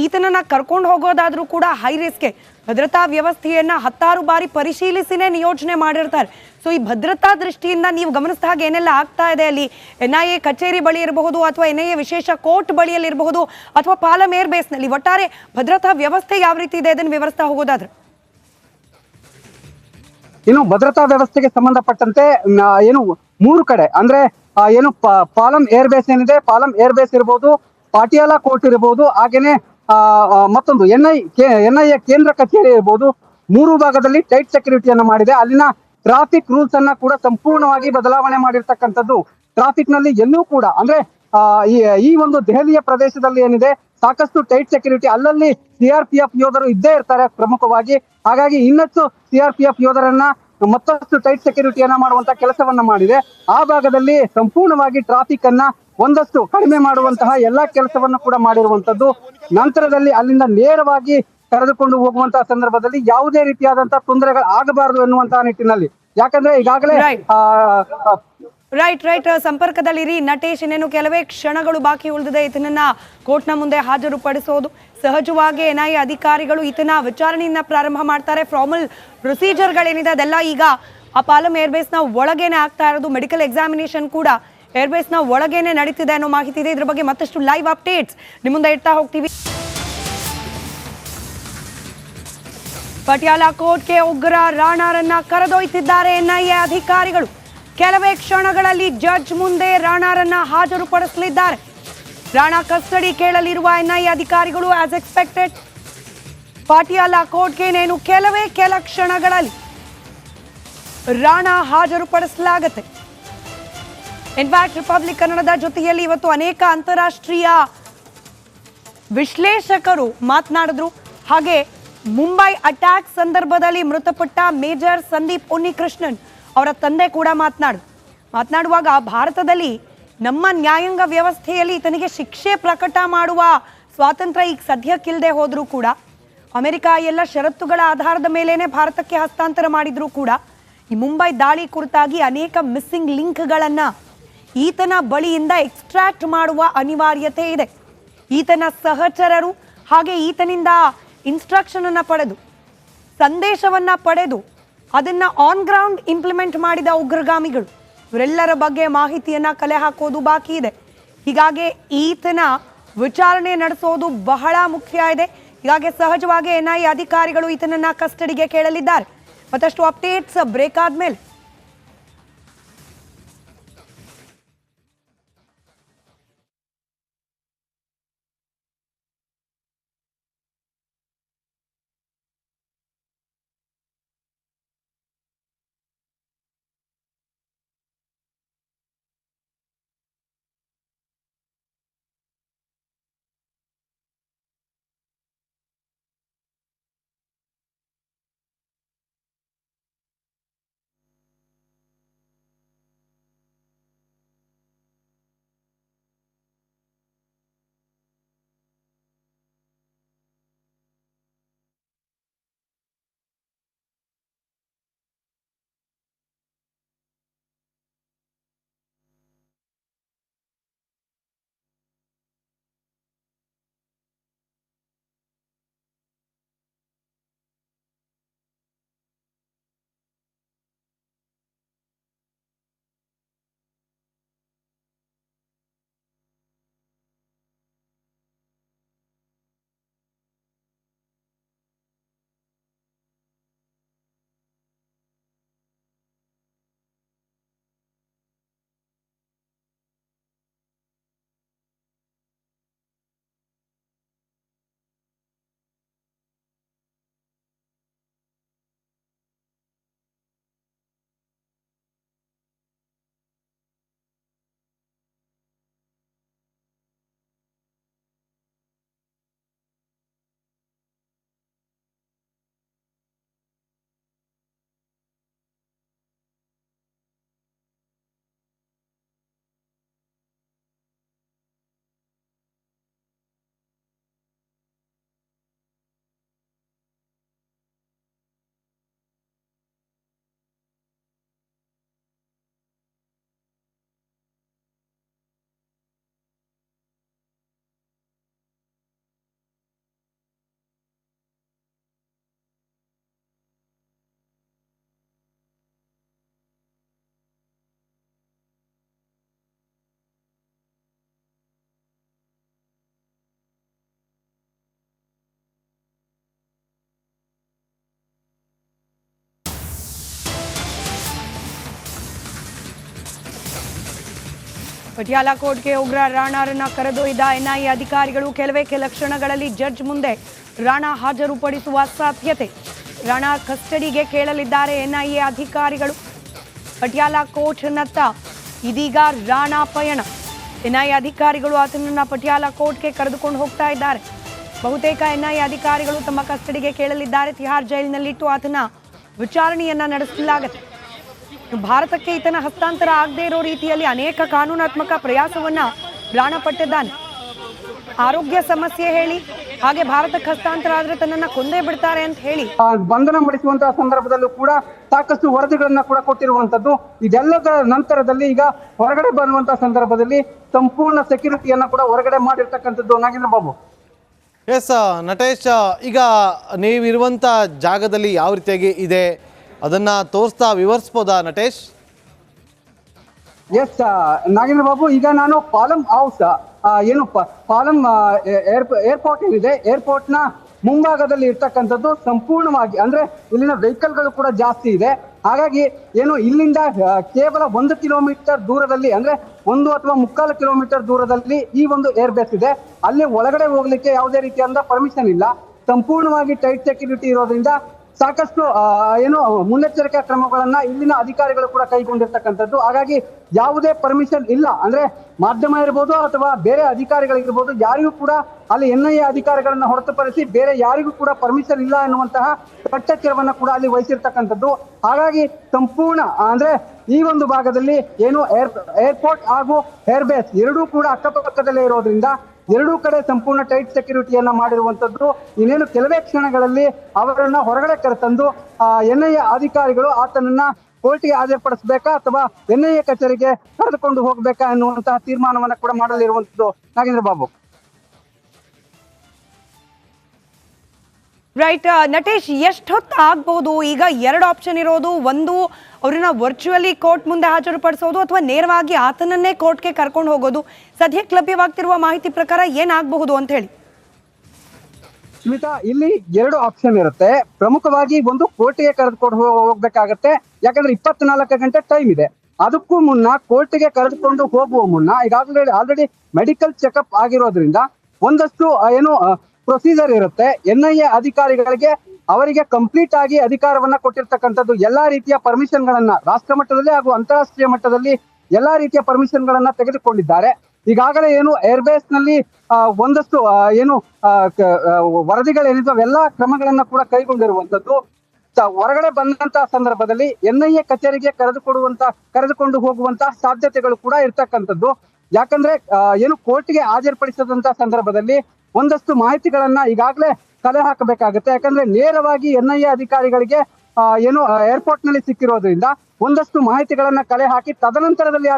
ಈತನನ್ನ ಕರ್ಕೊಂಡು ಹೋಗೋದಾದ್ರೂ ಕೂಡ ಹೈ ರಿಸ್ಕ್ಗೆ ಭದ್ರತಾ ವ್ಯವಸ್ಥೆಯನ್ನ 10 ಬಾರಿ ಪರಿಶೀಲಿಸಿನೇ ನಿಯೋಜನೆ ಮಾಡಿರ್ತಾರೆ. ಸೊ ಈ ಭದ್ರತಾ ದೃಷ್ಟಿಯಿಂದ ನೀವು ಗಮನಿಸಿದ ಹಾಗೆ ಏನೆಲ್ಲ ಆಗ್ತಾ ಇದೆ ಅಲ್ಲಿ, NIA ಕಚೇರಿ ಬಳಿ ಇರಬಹುದು ಅಥವಾ NIA ವಿಶೇಷ ಕೋರ್ಟ್ ಬಳಿಯಲ್ಲಿ ಇರಬಹುದು ಅಥವಾ ಪಾಲಂ ಏರ್ ಬೇಸ್ ನಲ್ಲಿ ಒಟ್ಟಾರೆ ಭದ್ರತಾ ವ್ಯವಸ್ಥೆ ಯಾವ ರೀತಿ ಇದೆ ಅದನ್ನು ವಿವರಿಸ್ತಾ ಹೋಗೋದಾದ್ರೆ? ಇನ್ನು ಭದ್ರತಾ ವ್ಯವಸ್ಥೆಗೆ ಸಂಬಂಧಪಟ್ಟಂತೆ ಏನು 3 ಕಡೆ ಅಂದ್ರೆ ಏನು ಪಾಲಂ ಏರ್ ಬೇಸ್ ಏನಿದೆ, ಪಾಲಂ ಏರ್ ಬೇಸ್ ಇರಬಹುದು, ಪಾಟಿಯಾಲ ಕೋರ್ಟ್ ಇರಬಹುದು, ಹಾಗೇನೆ ಮತ್ತೊಂದು NIA ಕೇಂದ್ರ ಕಚೇರಿ ಇರಬಹುದು. 3 ಭಾಗದಲ್ಲಿ ಟೈಟ್ ಸೆಕ್ಯೂರಿಟಿಯನ್ನ ಮಾಡಿದೆ. ಅಲ್ಲಿನ ಟ್ರಾಫಿಕ್ ರೂಲ್ಸ್ ಅನ್ನ ಕೂಡ ಸಂಪೂರ್ಣವಾಗಿ ಬದಲಾವಣೆ ಮಾಡಿರ್ತಕ್ಕಂಥದ್ದು. ಟ್ರಾಫಿಕ್ ನಲ್ಲಿ ಎಲ್ಲೂ ಕೂಡ ಅಂದ್ರೆ ಈ ಒಂದು ದೆಹಲಿಯ ಪ್ರದೇಶದಲ್ಲಿ ಏನಿದೆ ಸಾಕಷ್ಟು ಟೈಟ್ ಸೆಕ್ಯೂರಿಟಿ, ಅಲ್ಲಲ್ಲಿ CRPF ಯೋಧರು ಇದ್ದೇ ಇರ್ತಾರೆ ಪ್ರಮುಖವಾಗಿ. ಹಾಗಾಗಿ ಇನ್ನಷ್ಟು CRPF ಯೋಧರನ್ನ ಮತ್ತಷ್ಟು ಟೈಟ್ ಸೆಕ್ಯೂರಿಟಿಯನ್ನ ಮಾಡುವಂತಹ ಕೆಲಸವನ್ನ ಮಾಡಿದೆ. ಆ ಭಾಗದಲ್ಲಿ ಸಂಪೂರ್ಣವಾಗಿ ಟ್ರಾಫಿಕ್ ಅನ್ನ ಒಂದಷ್ಟು ಕಡಿಮೆ ಮಾಡುವಂತಹ ಎಲ್ಲಾ ಕೆಲಸವನ್ನು ಕೂಡ ಮಾಡಿರುವಂತದ್ದು. ನಂತರದಲ್ಲಿ ಅಲ್ಲಿಂದ ನೇರವಾಗಿ ಕರೆದುಕೊಂಡು ಹೋಗುವಂತಹ ಸಂದರ್ಭದಲ್ಲಿ ಯಾವುದೇ ರೀತಿಯಾದಂತಹ ತೊಂದರೆಗಳು ಆಗಬಾರದು ಎನ್ನುವಂತಹ ನಿಟ್ಟಿನಲ್ಲಿ, ಯಾಕಂದ್ರೆ ಈಗಾಗಲೇ ರೈಟ್ ಸಂಪರ್ಕದಲ್ಲಿರಿ ನಟೇಶ್. ಇನ್ನೇನು ಕೆಲವೇ ಕ್ಷಣಗಳು ಬಾಕಿ ಉಳಿದಿದೆ ಈತನನ್ನ ಕೋರ್ಟ್ನ ಮುಂದೆ ಹಾಜರುಪಡಿಸೋದು. ಸಹಜವಾಗಿ NIA ಅಧಿಕಾರಿಗಳು ಈತನ ವಿಚಾರಣೆಯನ್ನ ಪ್ರಾರಂಭ ಮಾಡ್ತಾರೆ. ಫಾರ್ಮಲ್ ಪ್ರೊಸೀಜರ್ಗಳೇನಿದೆ ಅದೆಲ್ಲ ಈಗ ಆ ಪಾಲಂ ಏರ್ಬೇಸ್ನ ಒಳಗೇನೆ ಆಗ್ತಾ ಇರೋದು. ಮೆಡಿಕಲ್ ಎಕ್ಸಾಮಿನೇಷನ್ ಕೂಡ ಏರ್ಬೇಸ್ನ ಒಳಗೇನೆ ನಡೀತಿದೆ ಅನ್ನೋ ಮಾಹಿತಿ ಇದೆ. ಇದ್ರ ಬಗ್ಗೆ ಮತ್ತಷ್ಟು ಲೈವ್ ಅಪ್ಡೇಟ್ಸ್ ನಿಮ್ಮ ಮುಂದೆ ಇಡ್ತಾ ಹೋಗ್ತೀವಿ. ಪಟಿಯಾಲ ಕೋರ್ಟ್ಗೆ ಉಗ್ರ ರಾಣಾರನ್ನ ಕರೆದೊಯ್ತಿದ್ದಾರೆ NIA ಅಧಿಕಾರಿಗಳು. ಕೆಲವೇ ಕ್ಷಣಗಳಲ್ಲಿ ಜಡ್ಜ್ ಮುಂದೆ ರಾಣಾರನ್ನ ಹಾಜರುಪಡಿಸಲಿದ್ದಾರೆ. ರಾಣಾ ಕಸ್ಟಡಿ ಕೇಳಲಿರುವ NIA ಅಧಿಕಾರಿಗಳು ಆಸ್ ಎಕ್ಸ್ಪೆಕ್ಟೆಡ್ ಪಾಟಿಯಾಲ ಕೋರ್ಟ್ಗೆ ನೇನು ಕೆಲ ಕ್ಷಣಗಳಲ್ಲಿ ರಾಣಾ ಹಾಜರುಪಡಿಸಲಾಗುತ್ತೆ. ಇನ್ಫ್ಯಾಕ್ಟ್ ರಿಪಬ್ಲಿಕ್ ಕನ್ನಡದ ಜೊತೆಯಲ್ಲಿ ಇವತ್ತು ಅನೇಕ ಅಂತಾರಾಷ್ಟ್ರೀಯ ವಿಶ್ಲೇಷಕರು ಮಾತನಾಡಿದ್ರು. ಹಾಗೆ ಮುಂಬೈ ಅಟ್ಯಾಕ್ ಸಂದರ್ಭದಲ್ಲಿ ಮೃತಪಟ್ಟ ಮೇಜರ್ ಸಂದೀಪ್ ಉನ್ನಿಕೃಷ್ಣನ್ ಅವರ ತಂದೆ ಕೂಡ ಮಾತನಾಡುವಾಗ ಭಾರತದಲ್ಲಿ ನಮ್ಮ ನ್ಯಾಯಾಂಗ ವ್ಯವಸ್ಥೆಯಲ್ಲಿ ಈತನಿಗೆ ಶಿಕ್ಷೆ ಪ್ರಕಟ ಮಾಡುವ ಸ್ವಾತಂತ್ರ್ಯ ಈಗ ಸದ್ಯಕ್ಕಿಲ್ಲದೆ ಹೋದ್ರೂ ಕೂಡ ಅಮೆರಿಕ ಎಲ್ಲ ಷರತ್ತುಗಳ ಆಧಾರದ ಮೇಲೇನೆ ಭಾರತಕ್ಕೆ ಹಸ್ತಾಂತರ ಮಾಡಿದ್ರು ಕೂಡ ಈ ಮುಂಬೈ ದಾಳಿ ಕುರಿತಾಗಿ ಅನೇಕ ಮಿಸ್ಸಿಂಗ್ ಲಿಂಕ್ಗಳನ್ನು ಈತನ ಬಳಿಯಿಂದ ಎಕ್ಸ್ಟ್ರಾಕ್ಟ್ ಮಾಡುವ ಅನಿವಾರ್ಯತೆ ಇದೆ. ಈತನ ಸಹಚರರು ಹಾಗೆ ಈತನಿಂದ ಇನ್ಸ್ಟ್ರಕ್ಷನ್ ಅನ್ನ ಪಡೆದು ಸಂದೇಶವನ್ನ ಪಡೆದು ಅದನ್ನ ಆನ್ ಗ್ರೌಂಡ್ ಇಂಪ್ಲಿಮೆಂಟ್ ಮಾಡಿದ ಉಗ್ರಗಾಮಿಗಳು ಇವರೆಲ್ಲರ ಬಗ್ಗೆ ಮಾಹಿತಿಯನ್ನ ಕಲೆ ಹಾಕೋದು ಬಾಕಿ ಇದೆ. ಹೀಗಾಗಿ ಈತನ ವಿಚಾರಣೆ ನಡೆಸೋದು ಬಹಳ ಮುಖ್ಯ ಇದೆ. ಹೀಗಾಗಿ ಸಹಜವಾಗಿ NIA ಅಧಿಕಾರಿಗಳು ಈತನನ್ನ ಕಸ್ಟಡಿಗೆ ಕೇಳಲಿದ್ದಾರೆ. ಮತ್ತಷ್ಟು ಅಪ್ಡೇಟ್ಸ್ ಬ್ರೇಕ್ ಆದ್ಮೇಲೆ. ಪಟಿಯಾಲ ಕೋರ್ಟ್ಗೆ ಉಗ್ರ ರಾಣಾರನ್ನ ಕರೆದೊಯ್ದ ಎನ್ಐಎ ಅಧಿಕಾರಿಗಳು. ಕೆಲವೇ ಕೆಲ ಕ್ಷಣಗಳಲ್ಲಿ ಜಡ್ಜ್ ಮುಂದೆ ರಾಣಾ ಹಾಜರುಪಡಿಸುವ ಸಾಧ್ಯತೆ. ರಾಣಾ ಕಸ್ಟಡಿಗೆ ಕೇಳಲಿದ್ದಾರೆ ಎನ್ಐಎ ಅಧಿಕಾರಿಗಳು. ಪಟಿಯಾಲ ಕೋರ್ಟ್ನತ್ತ ಇದೀಗ ರಾಣಾ ಪಯಣ. ಎನ್ಐಎ ಅಧಿಕಾರಿಗಳು ಆತನನ್ನ ಪಟಿಯಾಲ ಕೋರ್ಟ್ಗೆ ಕರೆದುಕೊಂಡು ಹೋಗ್ತಾ ಇದ್ದಾರೆ. ಬಹುತೇಕ ಎನ್ಐಎ ಅಧಿಕಾರಿಗಳು ತಮ್ಮ ಕಸ್ಟಡಿಗೆ ಕೇಳಲಿದ್ದಾರೆ. ತಿಹಾರ್ ಜೈಲಿನಲ್ಲಿಟ್ಟು ಆತನ ವಿಚಾರಣೆಯನ್ನ ನಡೆಸಲಾಗುತ್ತೆ. ಭಾರತಕ್ಕೆ ಈತನ ಹಸ್ತಾಂತರ ಆಗದೇ ಇರೋ ರೀತಿಯಲ್ಲಿ ಅನೇಕ ಕಾನೂನಾತ್ಮಕ ಪ್ರಯಾಸವನ್ನ ರಾಣಾ ಪಟ್ಟಿದ್ದಾನೆ. ಆರೋಗ್ಯ ಸಮಸ್ಯೆ ಹೇಳಿ, ಹಾಗೆ ಭಾರತಕ್ಕೆ ಹಸ್ತಾಂತರ ಆದ್ರೆ ತನ್ನನ್ನ ಕೊಂದೇ ಬಿಡ್ತಾರೆ ಅಂತ ಹೇಳಿ ಬಂಧನ ಮಾಡಿಸುವಂತಹ ಸಂದರ್ಭದಲ್ಲೂ ಕೂಡ ಸಾಕಷ್ಟು ವರದಿಗಳನ್ನ ಕೂಡ ಕೊಟ್ಟಿರುವಂತದ್ದು. ಇದೆಲ್ಲದ ನಂತರದಲ್ಲಿ ಈಗ ಹೊರಗಡೆ ಬರುವಂತಹ ಸಂದರ್ಭದಲ್ಲಿ ಸಂಪೂರ್ಣ ಸೆಕ್ಯೂರಿಟಿಯನ್ನ ಕೂಡ ಹೊರಗಡೆ ಮಾಡಿರ್ತಕ್ಕಂಥದ್ದು. ನಾಗೇಂದ್ರ ಬಾಬು. ಎಸ್ ನಟೇಶ್, ಈಗ ನೀವಿರುವಂಥ ಜಾಗದಲ್ಲಿ ಯಾವ ರೀತಿಯಾಗಿ ಇದೆ ಅದನ್ನು ತೋರಿಸ್ತಾ ವಿವರಿಸ್ಬೋದಾ ನಟೇಶ್? ಎಸ್ ನಾಗೇಂದ್ರ ಬಾಬು, ಈಗ ನಾನು ಪಾಲಂ ಹೌಸ್ ಏನು ಪಾಲಂ ಏರ್ಪೋರ್ಟ್ ಏನಿದೆ, ಏರ್ಪೋರ್ಟ್ ನ ಮುಂಭಾಗದಲ್ಲಿ ಇರ್ತಕ್ಕಂಥದ್ದು. ಸಂಪೂರ್ಣವಾಗಿ ಅಂದ್ರೆ ಇಲ್ಲಿನ ವೆಹಿಕಲ್ಗಳು ಕೂಡ ಜಾಸ್ತಿ ಇದೆ. ಹಾಗಾಗಿ ಏನು ಇಲ್ಲಿಂದ ಕೇವಲ 1 ಕಿಲೋಮೀಟರ್ ದೂರದಲ್ಲಿ, ಅಂದ್ರೆ 1 ಅಥವಾ 3/4 ಕಿಲೋಮೀಟರ್ ದೂರದಲ್ಲಿ ಈ ಒಂದು ಏರ್ ಬೇಸ್ ಇದೆ. ಅಲ್ಲಿ ಒಳಗಡೆ ಹೋಗ್ಲಿಕ್ಕೆ ಯಾವುದೇ ರೀತಿಯಾದ ಪರ್ಮಿಷನ್ ಇಲ್ಲ. ಸಂಪೂರ್ಣವಾಗಿ ಟೈಟ್ ಸೆಕ್ಯೂರಿಟಿ ಇರೋದ್ರಿಂದ ಸಾಕಷ್ಟು ಏನು ಮುನ್ನೆಚ್ಚರಿಕಾ ಕ್ರಮಗಳನ್ನ ಇಲ್ಲಿನ ಅಧಿಕಾರಿಗಳು ಕೂಡ ಕೈಗೊಂಡಿರ್ತಕ್ಕಂಥದ್ದು. ಹಾಗಾಗಿ ಯಾವುದೇ ಪರ್ಮಿಷನ್ ಇಲ್ಲ, ಅಂದ್ರೆ ಮಾಧ್ಯಮ ಇರ್ಬೋದು ಅಥವಾ ಬೇರೆ ಅಧಿಕಾರಿಗಳಿರ್ಬೋದು, ಯಾರಿಗೂ ಕೂಡ ಅಲ್ಲಿ ಎನ್ಐಎ ಅಧಿಕಾರಿಗಳನ್ನ ಹೊರತುಪಡಿಸಿ ಬೇರೆ ಯಾರಿಗೂ ಕೂಡ ಪರ್ಮಿಷನ್ ಇಲ್ಲ ಎನ್ನುವಂತಹ ಕಟ್ಟೆಚ್ಚರವನ್ನ ಕೂಡ ಅಲ್ಲಿ ವಹಿಸಿರ್ತಕ್ಕಂಥದ್ದು. ಹಾಗಾಗಿ ಸಂಪೂರ್ಣ ಅಂದ್ರೆ ಈ ಒಂದು ಭಾಗದಲ್ಲಿ ಏನು ಏರ್ಪೋರ್ಟ್ ಹಾಗೂ ಏರ್ ಬೇಸ್ ಎರಡೂ ಕೂಡ ಅಕ್ಕಪಕ್ಕದಲ್ಲೇ ಇರೋದ್ರಿಂದ ಎರಡೂ ಕಡೆ ಸಂಪೂರ್ಣ ಟೈಟ್ ಸೆಕ್ಯೂರಿಟಿಯನ್ನ ಮಾಡಿರುವಂತದ್ದು. ಇನ್ನೇನು ಕೆಲವೇ ಕ್ಷಣಗಳಲ್ಲಿ ಅವರನ್ನ ಹೊರಗಡೆ ಕರೆತಂದು ಎನ್ಐಎ ಅಧಿಕಾರಿಗಳು ಆತನನ್ನ ಕೋರ್ಟ್ಗೆ ಹಾಜರುಪಡಿಸಬೇಕಾ ಅಥವಾ ಎನ್ಐಎ ಕಚೇರಿಗೆ ಕರೆದುಕೊಂಡು ಹೋಗ್ಬೇಕಾ ಎನ್ನುವಂತಹ ತೀರ್ಮಾನವನ್ನ ಕೂಡ ಮಾಡಲಿರುವಂತದ್ದು. ನಾಗೇಂದ್ರ ಬಾಬು. ರೈಟ್ ನಟೇಶ್, ಎಷ್ಟು ಹೊತ್ತು ಆಗ್ಬಹುದು? ಈಗ 2 ಆಪ್ಷನ್ ಇರೋದು. ಒಂದು, ಅವ್ರನ್ನ ವರ್ಚುವಲಿ ಕೋರ್ಟ್ ಮುಂದೆ ಹಾಜರುಪಡಿಸೋದು ಅಥವಾ ನೇರವಾಗಿ ಆತನನ್ನೇ ಕೋರ್ಟ್ಗೆ ಕರ್ಕೊಂಡು ಹೋಗೋದು. ಸದ್ಯಕ್ಕೆ ಲಭ್ಯವಾಗ್ತಿರುವ ಮಾಹಿತಿ ಪ್ರಕಾರ ಏನಾಗಬಹುದು ಅಂತ ಹೇಳಿ? ಸ್ಮಿತಾ, ಇಲ್ಲಿ 2 ಆಪ್ಷನ್ ಇರುತ್ತೆ. ಪ್ರಮುಖವಾಗಿ ಒಂದು, ಕೋರ್ಟ್ಗೆ ಕರೆದುಕೊಂಡು ಹೋಗ್ಬೇಕಾಗತ್ತೆ. ಯಾಕಂದ್ರೆ 24 ಗಂಟೆ ಟೈಮ್ ಇದೆ. ಅದಕ್ಕೂ ಮುನ್ನ ಕೋರ್ಟ್ಗೆ ಕರೆದುಕೊಂಡು ಹೋಗುವ ಮುನ್ನ ಈಗಾಗಲೇ ಆಲ್ರೆಡಿ ಮೆಡಿಕಲ್ ಚೆಕಪ್ ಆಗಿರೋದ್ರಿಂದ ಒಂದಷ್ಟು ಏನು ಪ್ರೊಸೀಜರ್ ಇರುತ್ತೆ. ಎನ್ಐಎ ಅಧಿಕಾರಿಗಳಿಗೆ ಅವರಿಗೆ ಕಂಪ್ಲೀಟ್ ಆಗಿ ಅಧಿಕಾರವನ್ನ ಕೊಟ್ಟಿರ್ತಕ್ಕಂಥದ್ದು. ಎಲ್ಲಾ ರೀತಿಯ ಪರ್ಮಿಷನ್ ಗಳನ್ನ ರಾಷ್ಟ್ರ ಮಟ್ಟದಲ್ಲಿ ಹಾಗೂ ಅಂತಾರಾಷ್ಟ್ರೀಯ ಮಟ್ಟದಲ್ಲಿ ಎಲ್ಲಾ ರೀತಿಯ ಪರ್ಮಿಷನ್ ಗಳನ್ನ ತೆಗೆದುಕೊಂಡಿದ್ದಾರೆ. ಈಗಾಗಲೇ ಏನು ಏರ್ಬೇಸ್ ನಲ್ಲಿ ಒಂದಷ್ಟು ಏನು ವರದಿಗಳೇನಿದ್ದಾವೆ ಎಲ್ಲಾ ಕ್ರಮಗಳನ್ನ ಕೂಡ ಕೈಗೊಂಡಿರುವಂತದ್ದು. ಹೊರಗಡೆ ಬಂದಂತಹ ಸಂದರ್ಭದಲ್ಲಿ ಎನ್ಐಎ ಕಚೇರಿಗೆ ಕರೆದುಕೊಂಡು ಹೋಗುವಂತಹ ಸಾಧ್ಯತೆಗಳು ಕೂಡ ಇರ್ತಕ್ಕಂಥದ್ದು. ಯಾಕಂದ್ರೆ ಏನು ಕೋರ್ಟ್ಗೆ ಹಾಜರುಪಡಿಸಿದಂತಹ ಸಂದರ್ಭದಲ್ಲಿ ಒಂದಷ್ಟು ಮಾಹಿತಿಗಳನ್ನ ಈಗಾಗಲೇ ಕಲೆ ಹಾಕಬೇಕಾಗುತ್ತೆ. ಯಾಕಂದ್ರೆ ನೇರವಾಗಿ ಎನ್ಐಎ ಅಧಿಕಾರಿಗಳಿಗೆ ಏನು ಏರ್ಪೋರ್ಟ್ ನಲ್ಲಿ ಸಿಕ್ಕಿರೋದ್ರಿಂದ ಒಂದಷ್ಟು ಮಾಹಿತಿಗಳನ್ನ ಕಲೆ ಹಾಕಿ ತದನಂತರದಲ್ಲಿ